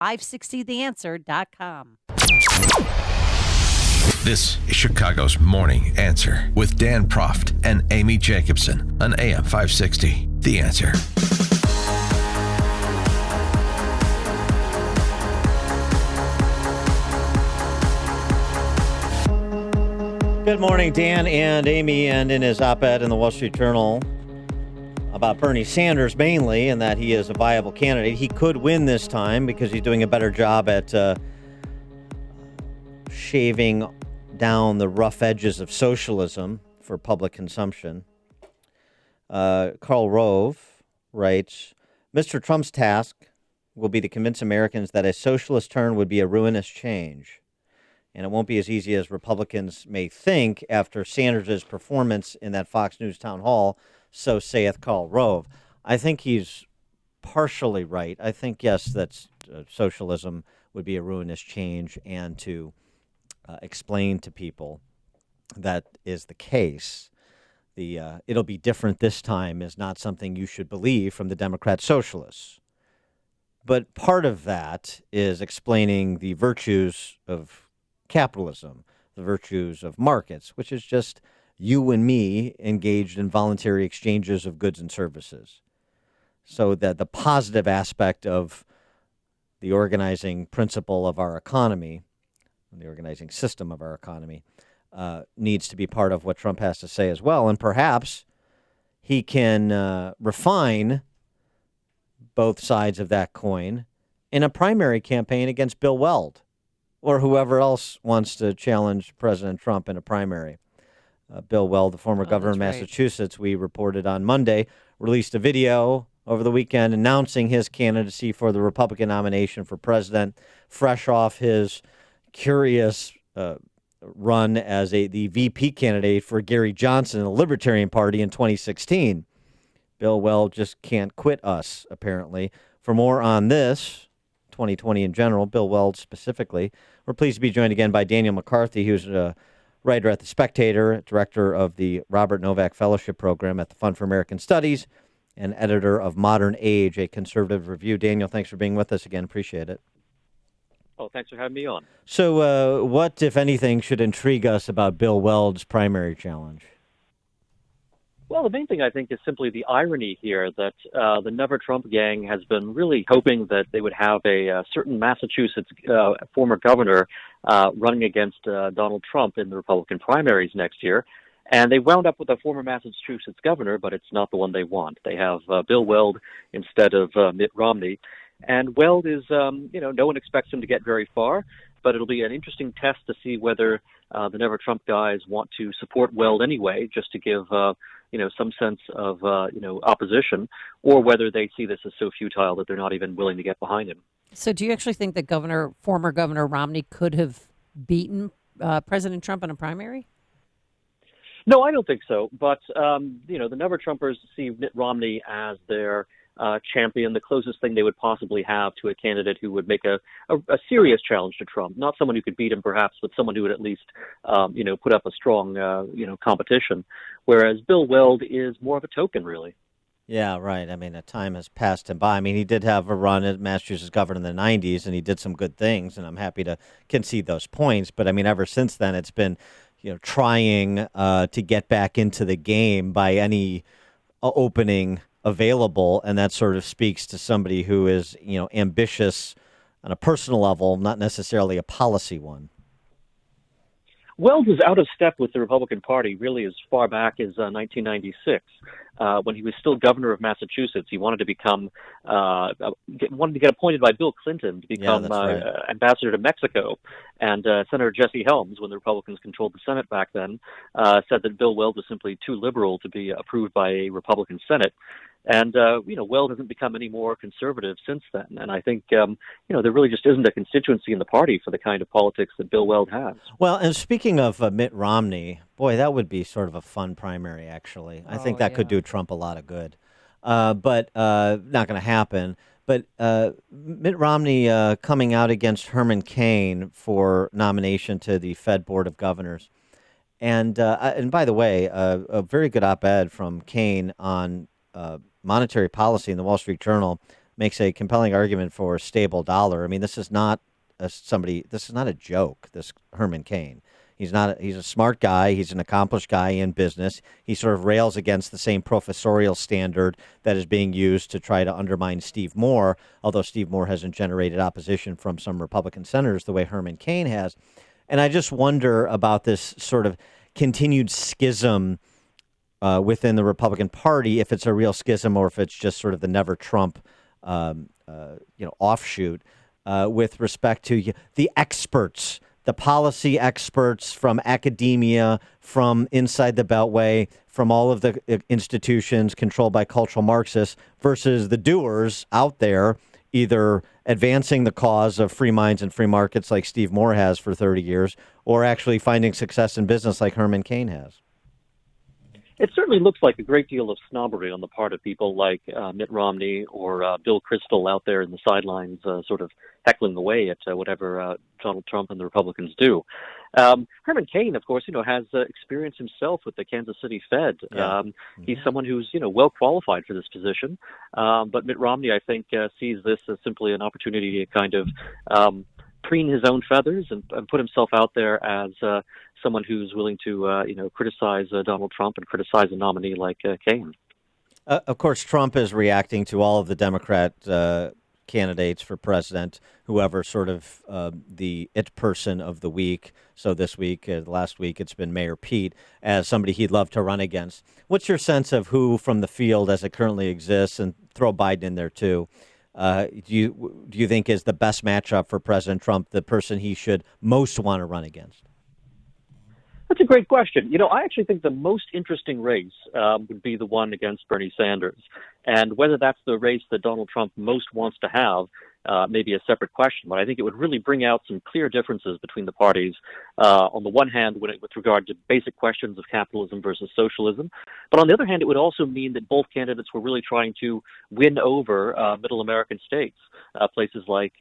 560theanswer.com. This is Chicago's Morning Answer with Dan Proft and Amy Jacobson on AM 560. The Answer. Good morning, Dan and Amy. And in his op-ed in the Wall Street Journal about Bernie Sanders mainly, and that he is a viable candidate. He could win this time because he's doing a better job at shaving down the rough edges of socialism for public consumption. Karl Rove writes, Mr. Trump's task will be to convince Americans that a socialist turn would be a ruinous change. And it won't be as easy as Republicans may think after Sanders' performance in that Fox News town hall, so saith Karl Rove. I think he's partially right. I think, yes, that socialism would be a ruinous change, and to explain to people that is the case. It'll be different this time is not something you should believe from the Democrat socialists. But part of that is explaining the virtues of capitalism, the virtues of markets, which is just you and me engaged in voluntary exchanges of goods and services. So that the positive aspect of the organizing principle of our economy, the organizing system of our economy, needs to be part of what Trump has to say as well. And perhaps he can refine both sides of that coin in a primary campaign against Bill Weld or whoever else wants to challenge President Trump in a primary. Bill Weld, the former governor of Massachusetts, we reported on Monday, released a video over the weekend announcing his candidacy for the Republican nomination for president, fresh off his curious run as the VP candidate for Gary Johnson in the Libertarian Party in 2016. Bill Weld just can't quit us, apparently. For more on this, 2020 in general, Bill Weld specifically, we're pleased to be joined again by Daniel McCarthy, who's a writer at The Spectator, director of the Robert Novak Fellowship Program at the Fund for American Studies, and editor of Modern Age, a conservative review. Daniel, thanks for being with us again. Appreciate it. Oh, thanks for having me on. So what, if anything, should intrigue us about Bill Weld's primary challenge? Well, the main thing, I think, is simply the irony here that the Never Trump gang has been really hoping that they would have a certain Massachusetts former governor running against Donald Trump in the Republican primaries next year. And they wound up with a former Massachusetts governor, but it's not the one they want. They have Bill Weld instead of Mitt Romney. And Weld is, no one expects him to get very far, but it'll be an interesting test to see whether the Never Trump guys want to support Weld anyway, just to give, some sense of, opposition, or whether they see this as so futile that they're not even willing to get behind him. So do you actually think that former Governor Romney could have beaten President Trump in a primary? No, I don't think so. But, the Never Trumpers see Mitt Romney as their champion, the closest thing they would possibly have to a candidate who would make a serious challenge to Trump. Not someone who could beat him, perhaps, but someone who would at least, put up a strong, competition. Whereas Bill Weld is more of a token, really. Yeah, right. I mean, time has passed him by. I mean, he did have a run as Massachusetts governor in the 90s, and he did some good things, and I'm happy to concede those points. But, I mean, ever since then, it's been, trying to get back into the game by any opening available, and that sort of speaks to somebody who is, ambitious on a personal level, not necessarily a policy one. Weld was out of step with the Republican Party really as far back as 1996. When he was still governor of Massachusetts, he wanted to become wanted to get appointed by Bill Clinton to become ambassador to Mexico. And Senator Jesse Helms, when the Republicans controlled the Senate back then, said that Bill Weld was simply too liberal to be approved by a Republican Senate. And, Weld hasn't become any more conservative since then. And I think, there really just isn't a constituency in the party for the kind of politics that Bill Weld has. Well, and speaking of Mitt Romney, boy, that would be sort of a fun primary, actually. I think that could do Trump a lot of good. But not going to happen. But Mitt Romney coming out against Herman Cain for nomination to the Fed Board of Governors. And by the way, a very good op-ed from Cain on monetary policy in the Wall Street Journal makes a compelling argument for a stable dollar. I mean, this is not this is not a joke, this Herman Cain. He's a smart guy. He's an accomplished guy in business. He sort of rails against the same professorial standard that is being used to try to undermine Steve Moore, although Steve Moore hasn't generated opposition from some Republican senators the way Herman Cain has. And I just wonder about this sort of continued schism within the Republican Party, if it's a real schism or if it's just sort of the never Trump offshoot with respect to the experts, the policy experts from academia, from inside the Beltway, from all of the institutions controlled by cultural Marxists versus the doers out there, either advancing the cause of free minds and free markets like Steve Moore has for 30 years, or actually finding success in business like Herman Cain has. It certainly looks like a great deal of snobbery on the part of people like Mitt Romney or Bill Kristol out there in the sidelines, sort of heckling away at whatever Donald Trump and the Republicans do. Herman Cain, of course, has experience himself with the Kansas City Fed. Yeah. He's someone who's, well qualified for this position. But Mitt Romney, I think, sees this as simply an opportunity to kind of preen his own feathers and put himself out there as someone who's willing to, criticize Donald Trump and criticize a nominee like Cain. Of course, Trump is reacting to all of the Democrat candidates for president, whoever sort of the it person of the week. So this week, last week, it's been Mayor Pete as somebody he'd love to run against. What's your sense of who from the field as it currently exists, and throw Biden in there too, do you think is the best matchup for President Trump, the person he should most want to run against? That's a great question. I actually think the most interesting race would be the one against Bernie Sanders. And whether that's the race that Donald Trump most wants to have may be a separate question. But I think it would really bring out some clear differences between the parties. On the one hand, with regard to basic questions of capitalism versus socialism. But on the other hand, it would also mean that both candidates were really trying to win over middle American states, places like,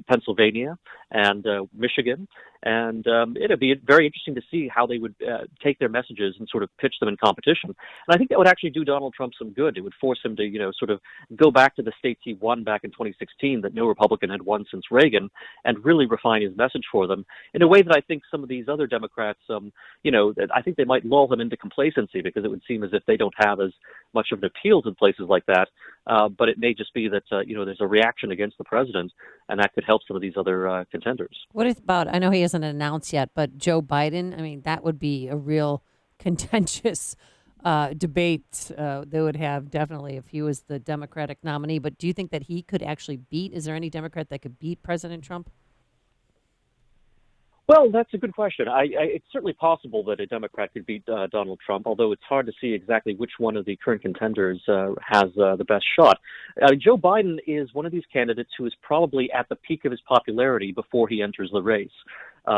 Pennsylvania and Michigan. And it'd be very interesting to see how they would take their messages and sort of pitch them in competition. And I think that would actually do Donald Trump some good. It would force him to, sort of go back to the states he won back in 2016 that no Republican had won since Reagan, and really refine his message for them in a way that I think some of these other Democrats, that I think they might lull them into complacency, because it would seem as if they don't have as much of an appeal to places like that. But it may just be that, there's a reaction against the president, and that could help some of these other contenders. What about, I know he hasn't announced yet, but Joe Biden? I mean, that would be a real contentious debate. They would have definitely if he was the Democratic nominee. But do you think that he could actually is there any Democrat that could beat President Trump? Well, that's a good question. It's certainly possible that a Democrat could beat Donald Trump, although it's hard to see exactly which one of the current contenders has the best shot. Joe Biden is one of these candidates who is probably at the peak of his popularity before he enters the race.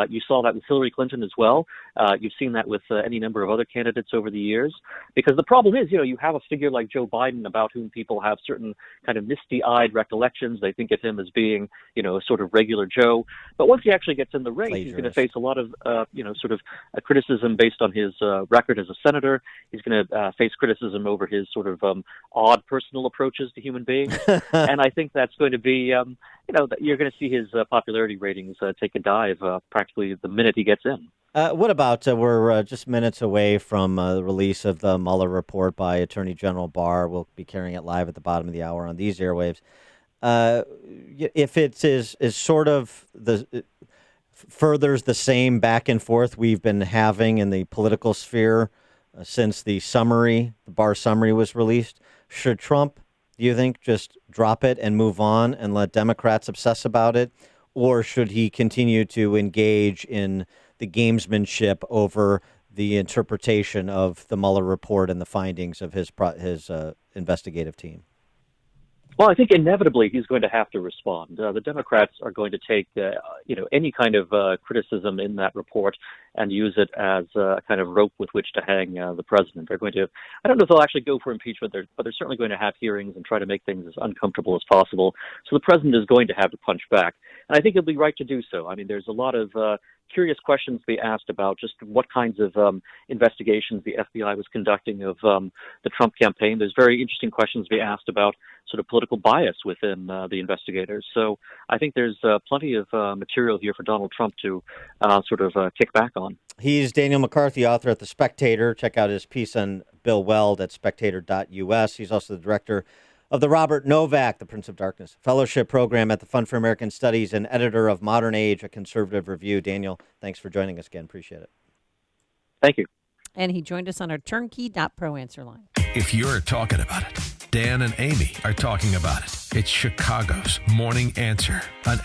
You saw that with Hillary Clinton as well. You've seen that with any number of other candidates over the years. Because the problem is, you have a figure like Joe Biden about whom people have certain kind of misty-eyed recollections. They think of him as being, a sort of regular Joe. But once he actually gets in the race, he's going to face a lot of, sort of a criticism based on his record as a senator. He's going to face criticism over his sort of odd personal approaches to human beings. And I think that's going to be, that you're going to see his popularity ratings take a dive practically the minute he gets in. What about, we're just minutes away from the release of the Mueller report by Attorney General Barr. We'll be carrying it live at the bottom of the hour on these airwaves. If it is sort of furthers the same back and forth we've been having in the political sphere since the Barr summary was released, should Trump, do you think, just drop it and move on and let Democrats obsess about it? Or should he continue to engage in the gamesmanship over the interpretation of the Mueller report and the findings of his investigative team? Well, I think inevitably he's going to have to respond. The Democrats are going to take, any kind of criticism in that report and use it as a kind of rope with which to hang the president. They're going to, I don't know if they'll actually go for impeachment, but they're certainly going to have hearings and try to make things as uncomfortable as possible. So the president is going to have to punch back. And I think he'll be right to do so. I mean, there's a lot of curious questions they asked about just what kinds of investigations the FBI was conducting of the Trump campaign. There's very interesting questions they asked about sort of political bias within the investigators. So I think there's plenty of material here for Donald Trump to sort of kick back on. He's Daniel McCarthy, author at The Spectator. Check out his piece on Bill Weld at spectator.us. He's also the director of the Robert Novak, the Prince of Darkness Fellowship Program at the Fund for American Studies and editor of Modern Age, a conservative review. Daniel, thanks for joining us again. Appreciate it. Thank you. And he joined us on our turnkey.pro answer line. If you're talking about it, Dan and Amy are talking about it. It's Chicago's Morning Answer on